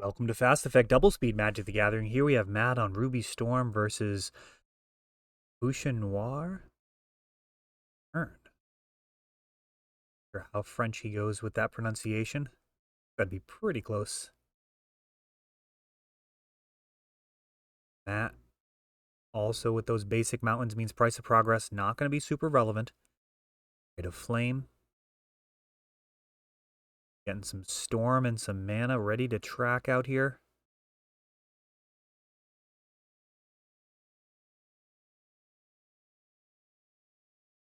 Welcome to Fast Effect Double Speed Magic the Gathering. Here we have Matt on Ruby Storm versus Boucher Noir. Or how French he goes with that pronunciation. That'd be pretty close. Matt also with those basic mountains means Price of Progress. Not going to be super relevant. Rite of Flame. Getting some Storm and some mana ready to track out here.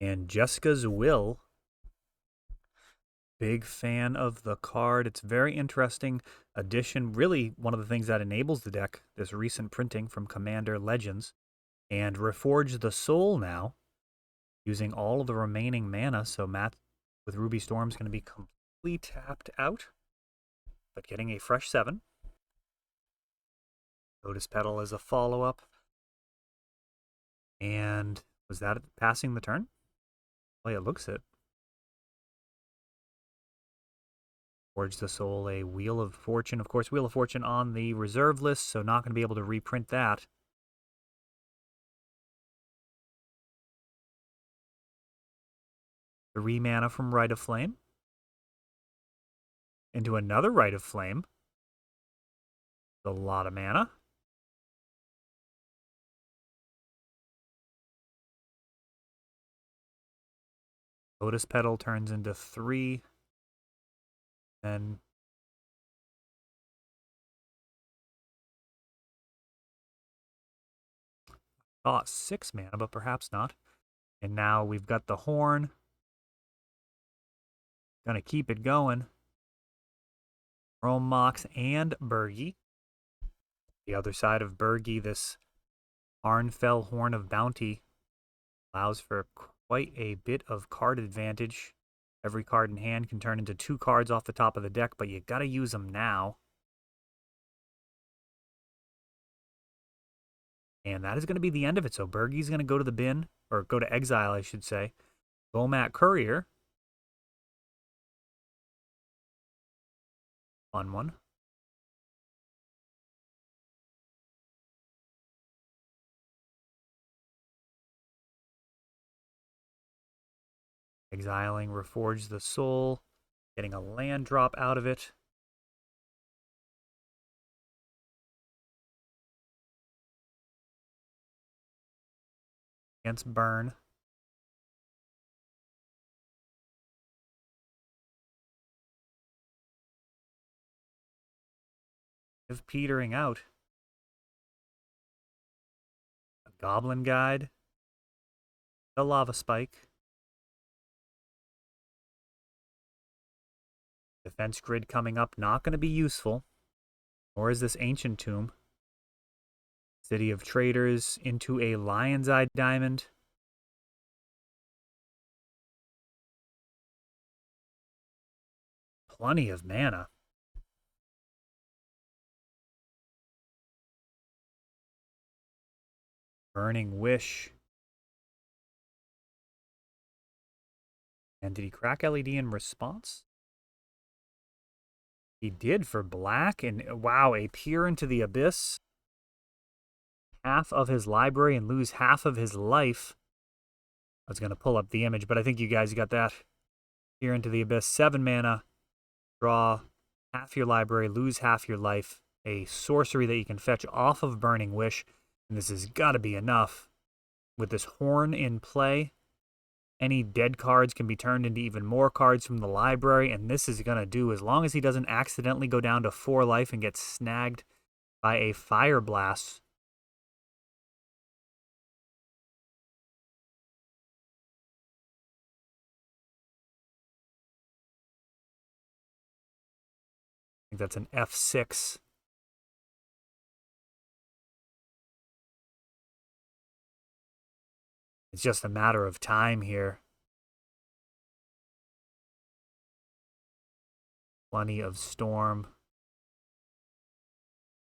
And Jessica's Will. Big fan of the card. It's very interesting addition. Really one of the things that enables the deck, this recent printing from Commander Legends. And Reforge the Soul now, using all of the remaining mana. So Matt with Ruby Storm is going to be completely tapped out, but getting a fresh 7. Lotus Petal as a follow-up. And was that passing the turn? Well, it looks it. Forge the Soul, a Wheel of Fortune. Of course, Wheel of Fortune on the reserve list, so not going to be able to reprint that. 3 mana from Rite of Flame. Into another Rite of Flame. A lot of mana. Lotus Petal turns into 3. Then thought 6 mana, but perhaps not. And now we've got the Horn. Gonna keep it going. Chrome Mox and Bergie. The other side of Bergie, this Arnfell Horn of Bounty, allows for quite a bit of card advantage. Every card in hand can turn into 2 cards off the top of the deck, but you gotta use them now. And that is going to be the end of it. So Bergie's going to go to the bin, or go to exile, I should say. Bomat Courier. Fun one. Exiling Reforge the Soul. Getting a land drop out of it. Against Burn. Is petering out. A Goblin Guide. The Lava Spike. Defense Grid coming up. Not going to be useful. Or is this Ancient Tomb? City of Traders into a Lion's Eye Diamond. Plenty of mana. Burning Wish. And did he crack LED in response? He did for black, and wow, a Peer into the Abyss. Half of his library and lose half of his life. I was going to pull up the image, but I think you guys got that. Peer into the Abyss, 7 mana. Draw half your library, lose half your life. A sorcery that you can fetch off of Burning Wish. And this has got to be enough. With this Horn in play, any dead cards can be turned into even more cards from the library, and this is going to do, as long as he doesn't accidentally go down to 4 life and get snagged by a Fire Blast. I think that's an F6. It's just a matter of time here. Plenty of Storm.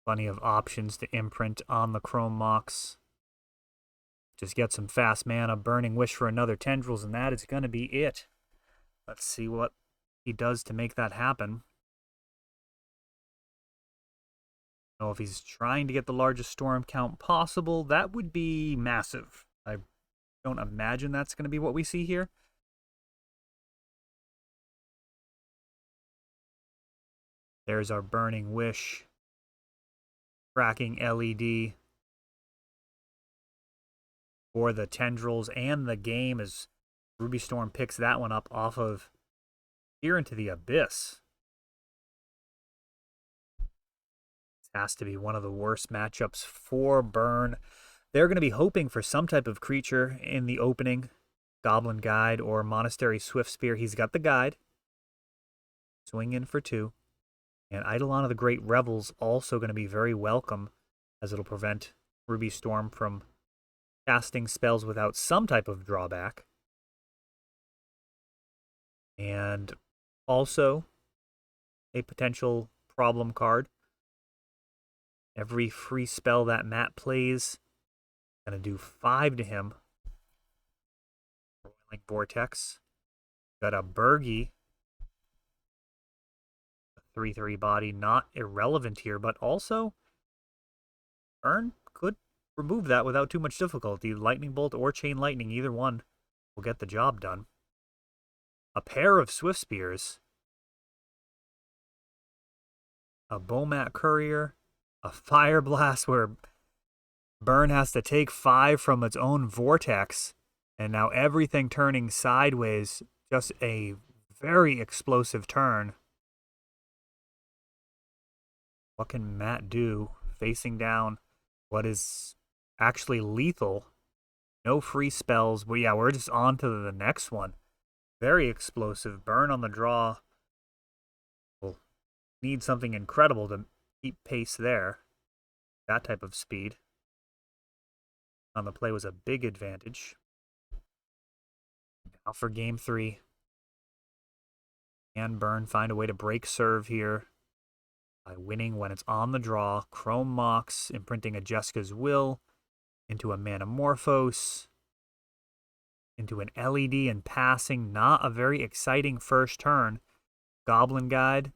Plenty of options to imprint on the Chrome Mox. Just get some fast mana, Burning Wish for another Tendrils, and that is going to be it. Let's see what he does to make that happen. know if he's trying to get the largest storm count possible. That would be massive. I don't imagine that's going to be what we see here. There's our Burning Wish. Tracking LED for the Tendrils and the game as Ruby Storm picks that one up off of Here into the Abyss. This has to be one of the worst matchups for Burn. They're going to be hoping for some type of creature in the opening. Goblin Guide or Monastery Swiftspear. He's got the guide. Swing in for 2. And Eidolon of the Great Revels also going to be very welcome, as it'll prevent Ruby Storm from casting spells without some type of drawback. And also a potential problem card. Every free spell that Matt plays, going to do 5 to him. Roiling Vortex. Got a Burgie. 3/3 body, not irrelevant here, but also Burn could remove that without too much difficulty. Lightning Bolt or Chain Lightning, either one will get the job done. A pair of Swift Spears, a Bomat Courier, a Fire Blast where Burn has to take 5 from its own Vortex, and now everything turning sideways. Just a very explosive turn. What can Matt do facing down what is actually lethal? No free spells. But yeah, we're just on to the next one. Very explosive. Burn on the draw. We'll need something incredible to keep pace there. That type of speed on the play was a big advantage. Now for game 3. Can Burn find a way to break serve here by winning when it's on the draw? Chrome Mox, imprinting a Jeska's Will into a Manamorphose, into an LED and passing. Not a very exciting first turn. Goblin Guide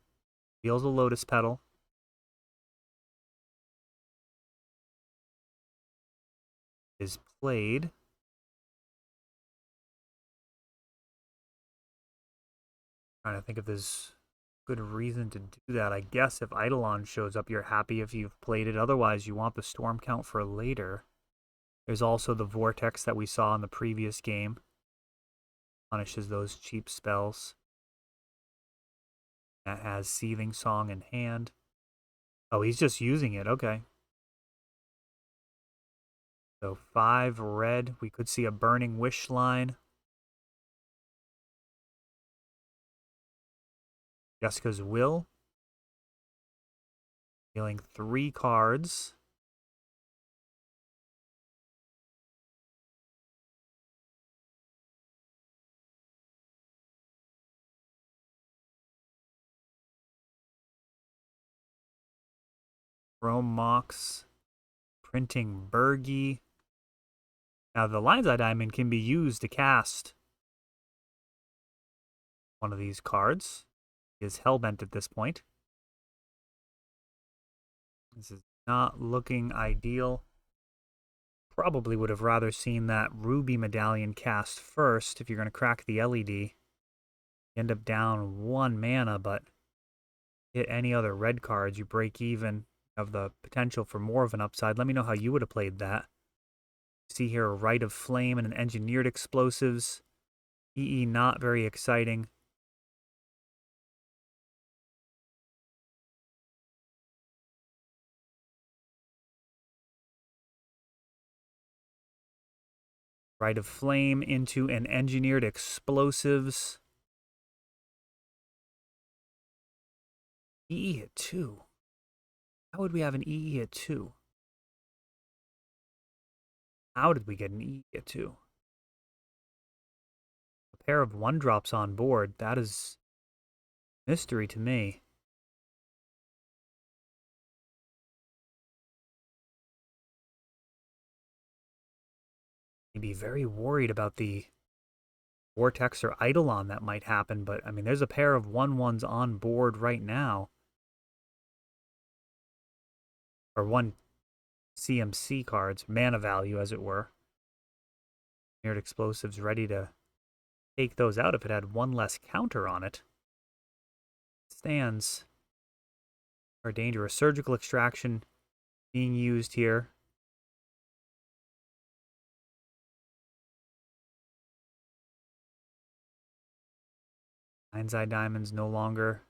deals a Lotus Petal. Is played. Trying to think if there's good reason to do that. I guess if Eidolon shows up, you're happy if you've played it. Otherwise, you want the storm count for later. There's also the Vortex that we saw in the previous game. Punishes those cheap spells. That has Seething Song in hand. Oh, he's just using it. Okay. So 5 red. We could see a Burning Wish line. Jeska's Will. Dealing 3 cards. Chrome Mox. Printing Burgie. Now the Lion's Eye Diamond can be used to cast one of these cards. He is Hellbent at this point. This is not looking ideal. Probably would have rather seen that Ruby Medallion cast first if you're going to crack the LED. You end up down 1 mana, but hit any other red cards, you break even. Have the potential for more of an upside. Let me know how you would have played that. See here a Rite of Flame and an Engineered Explosives. EE not very exciting. Rite of Flame into an Engineered Explosives. EE at 2. How would we have an EE at 2? How did we get an EE at 2? A pair of 1-drops on board. That is mystery to me. I'd be very worried about the Vortex or Eidolon that might happen, but I mean, there's a pair of 1/1s on board right now. or 1 CMC cards, mana value as it were. Mirrored Explosives ready to take those out if it had 1 less counter on it. Stands are dangerous. Surgical Extraction being used here. Mind's Eye Diamond's no longer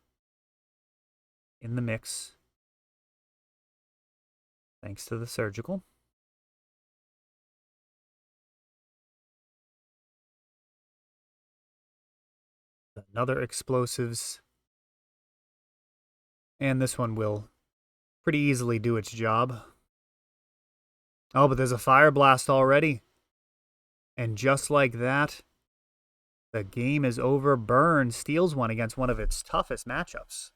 in the mix, thanks to the Surgical. Another Explosives. And this one will pretty easily do its job. Oh, but there's a Fire Blast already. And just like that, the game is over. Burn steals one against one of its toughest matchups.